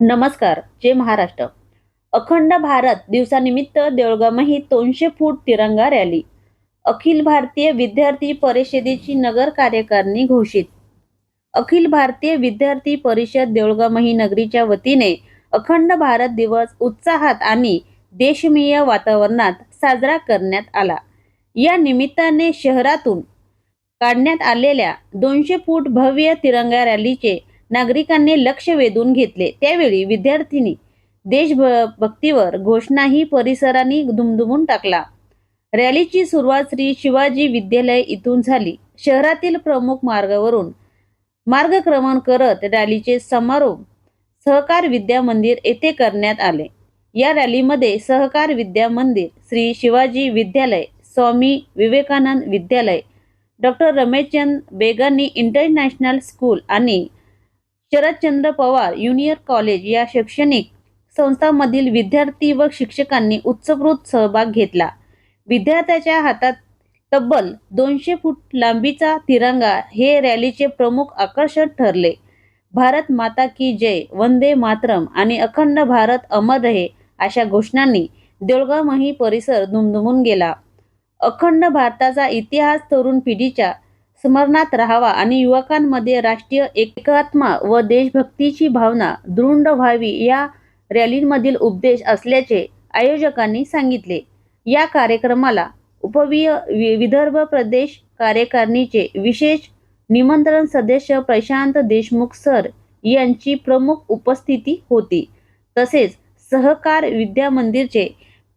नमस्कार. जय महाराष्ट्र. अखंड भारत दिवसानिमित्त देऊळगावमध्ये 200 फूट तिरंगा रॅली. अखिल भारतीय विद्यार्थी परिषदेची नगर कार्यकारिणी घोषित. अखिल भारतीय विद्यार्थी परिषद देऊळगाव नगरीच्या वतीने अखंड भारत दिवस उत्साहात आणि देशप्रेमीय वातावरणात साजरा करण्यात आला. या निमित्ताने शहरातून काढण्यात आलेल्या 200 फूट भव्य तिरंगा रॅलीचे नागरिकांनी लक्ष वेधून घेतले. त्यावेळी विद्यार्थ्यांनी देशभक्तीवर घोषणाही परिसरांनी दुमदुमून टाकला. रॅलीची सुरुवात श्री शिवाजी विद्यालय इथून झाली. शहरातील प्रमुख मार्गावरून मार्गक्रमण करत रॅलीचे समारोप सहकार विद्या मंदिर येथे करण्यात आले. या रॅलीमध्ये सहकार विद्या मंदिर, श्री शिवाजी विद्यालय, स्वामी विवेकानंद विद्यालय, डॉक्टर रमेशचंद बेगानी इंटरनॅशनल स्कूल आणि शरदचंद्र पवार ज्युनियर कॉलेज या शैक्षणिक संस्थांमधील विद्यार्थी व शिक्षकांनी उत्स्फूर्त सहभाग घेतला. विद्यार्थ्यांच्या हातात तब्बल 200 फूट लांबीचा तिरंगा हे रॅलीचे प्रमुख आकर्षण ठरले. भारत माता की जय, वंदे मातरम आणि अखंड भारत अमर रहे अशा घोषणांनी देऊळगाव परिसर दुमदुमून गेला. अखंड भारताचा इतिहास तरुण पिढीच्या स्मरणात राहावा आणि युवकांमध्ये राष्ट्रीय एकात्मता व देशभक्तीची भावना दृढ व्हावी या रॅलीमधील उद्देश असल्याचे आयोजकांनी सांगितले. या कार्यक्रमाला विदर्भ प्रदेश कार्यकारिणीचे विशेष निमंत्रण सदस्य प्रशांत देशमुख सर यांची प्रमुख उपस्थिती होती. तसेच सहकार विद्या मंदिरचे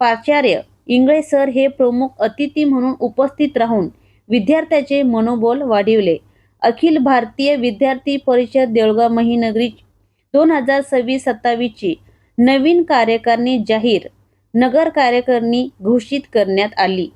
प्राचार्य इंगळे सर हे प्रमुख अतिथी म्हणून उपस्थित राहून विद्यार्थ्यांचे मनोबल वाढविले. अखिल भारतीय विद्यार्थी परिषद देऊळगाव नगरी 2026-27 ची नवीन कार्यकारिणी जाहीर. नगर कार्यकारिणी घोषित करण्यात आली.